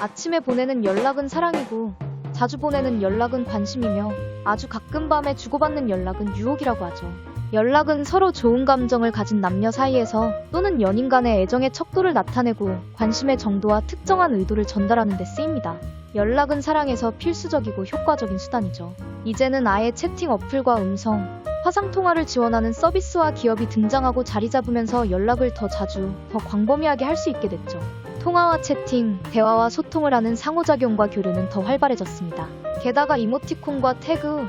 아침에 보내는 연락은 사랑이고 자주 보내는 연락은 관심이며 아주 가끔 밤에 주고받는 연락은 유혹이라고 하죠. 연락은 서로 좋은 감정을 가진 남녀 사이에서 또는 연인 간의 애정의 척도를 나타내고 관심의 정도와 특정한 의도를 전달하는 데 쓰입니다. 연락은 사랑에서 필수적이고 효과적인 수단이죠. 이제는 아예 채팅 어플과 음성, 화상통화를 지원하는 서비스와 기업이 등장하고 자리 잡으면서 연락을 더 자주, 더 광범위하게 할 수 있게 됐죠. 통화와 채팅, 대화와 소통을 하는 상호작용과 교류는 더 활발해졌습니다. 게다가 이모티콘과 태그,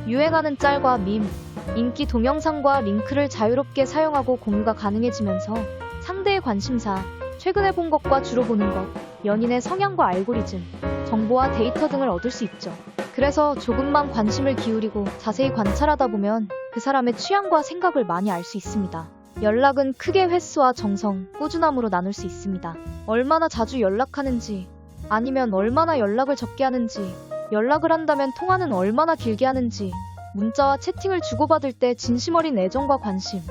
유행하는 짤과 밈, 인기 동영상과 링크를 자유롭게 사용하고 공유가 가능해지면서 상대의 관심사, 최근에 본 것과 주로 보는 것, 연인의 성향과 알고리즘, 정보와 데이터 등을 얻을 수 있죠. 그래서 조금만 관심을 기울이고 자세히 관찰하다 보면 그 사람의 취향과 생각을 많이 알 수 있습니다. 연락은 크게 횟수와 정성, 꾸준함으로 나눌 수 있습니다. 얼마나 자주 연락하는지, 아니면 얼마나 연락을 적게 하는지, 연락을 한다면 통화는 얼마나 길게 하는지, 문자와 채팅을 주고받을 때 진심 어린 애정과 관심,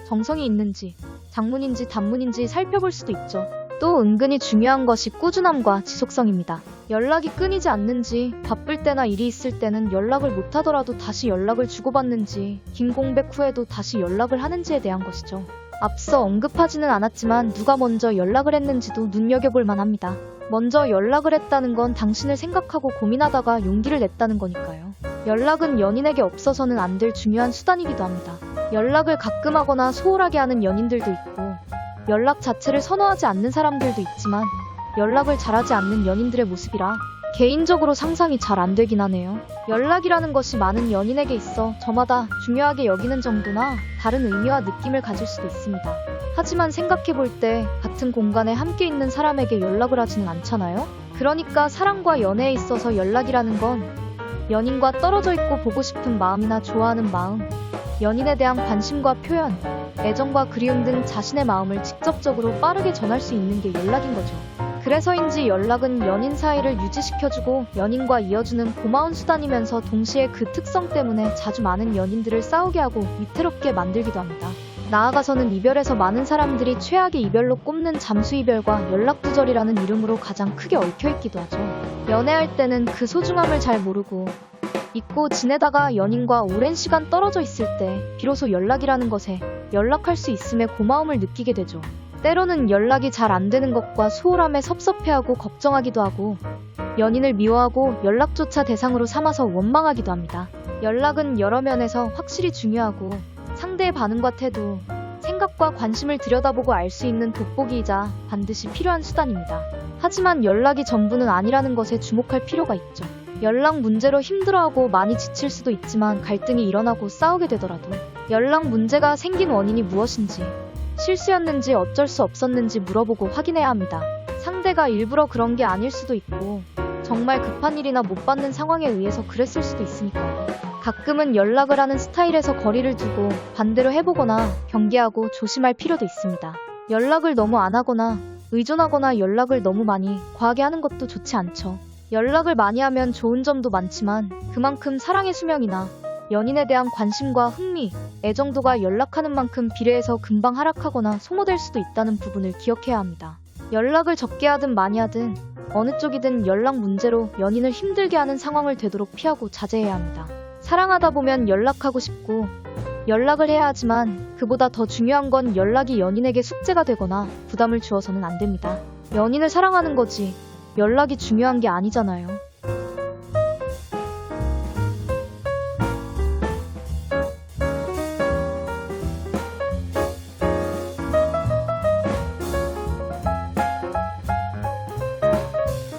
정성이 있는지, 장문인지 단문인지 살펴볼 수도 있죠. 또 은근히 중요한 것이 꾸준함과 지속성입니다. 연락이 끊이지 않는지, 바쁠 때나 일이 있을 때는 연락을 못하더라도 다시 연락을 주고받는지, 긴 공백 후에도 다시 연락을 하는지에 대한 것이죠. 앞서 언급하지는 않았지만 누가 먼저 연락을 했는지도 눈여겨볼 만합니다. 먼저 연락을 했다는 건 당신을 생각하고 고민하다가 용기를 냈다는 거니까요. 연락은 연인에게 없어서는 안 될 중요한 수단이기도 합니다. 연락을 가끔 하거나 소홀하게 하는 연인들도 있고, 연락 자체를 선호하지 않는 사람들도 있지만 연락을 잘하지 않는 연인들의 모습이라 개인적으로 상상이 잘 안 되긴 하네요. 연락이라는 것이 많은 연인에게 있어 저마다 중요하게 여기는 정도나 다른 의미와 느낌을 가질 수도 있습니다. 하지만 생각해볼 때 같은 공간에 함께 있는 사람에게 연락을 하지는 않잖아요? 그러니까 사랑과 연애에 있어서 연락이라는 건 연인과 떨어져 있고 보고 싶은 마음이나 좋아하는 마음, 연인에 대한 관심과 표현, 애정과 그리움 등 자신의 마음을 직접적으로 빠르게 전할 수 있는 게 연락인 거죠. 그래서인지 연락은 연인 사이를 유지시켜주고 연인과 이어주는 고마운 수단이면서 동시에 그 특성 때문에 자주 많은 연인들을 싸우게 하고 위태롭게 만들기도 합니다. 나아가서는 이별에서 많은 사람들이 최악의 이별로 꼽는 잠수이별과 연락두절이라는 이름으로 가장 크게 얽혀있기도 하죠. 연애할 때는 그 소중함을 잘 모르고 잊고 지내다가 연인과 오랜 시간 떨어져 있을 때 비로소 연락이라는 것에 연락할 수 있음에 고마움을 느끼게 되죠. 때로는 연락이 잘 안 되는 것과 소홀함에 섭섭해하고 걱정하기도 하고 연인을 미워하고 연락조차 대상으로 삼아서 원망하기도 합니다. 연락은 여러 면에서 확실히 중요하고 상대의 반응과 태도, 생각과 관심을 들여다보고 알 수 있는 돋보기이자 반드시 필요한 수단입니다. 하지만 연락이 전부는 아니라는 것에 주목할 필요가 있죠. 연락 문제로 힘들어하고 많이 지칠 수도 있지만 갈등이 일어나고 싸우게 되더라도 연락 문제가 생긴 원인이 무엇인지, 실수였는지 어쩔 수 없었는지 물어보고 확인해야 합니다. 상대가 일부러 그런 게 아닐 수도 있고 정말 급한 일이나 못 받는 상황에 의해서 그랬을 수도 있으니까요. 가끔은 연락을 하는 스타일에서 거리를 두고 반대로 해보거나 경계하고 조심할 필요도 있습니다. 연락을 너무 안 하거나 의존하거나 연락을 너무 많이 과하게 하는 것도 좋지 않죠. 연락을 많이 하면 좋은 점도 많지만 그만큼 사랑의 수명이나 연인에 대한 관심과 흥미, 애정도가 연락하는 만큼 비례해서 금방 하락하거나 소모될 수도 있다는 부분을 기억해야 합니다. 연락을 적게 하든 많이 하든 어느 쪽이든 연락 문제로 연인을 힘들게 하는 상황을 되도록 피하고 자제해야 합니다. 사랑하다 보면 연락하고 싶고 연락을 해야 하지만 그보다 더 중요한 건 연락이 연인에게 숙제가 되거나 부담을 주어서는 안 됩니다. 연인을 사랑하는 거지 연락이 중요한 게 아니잖아요.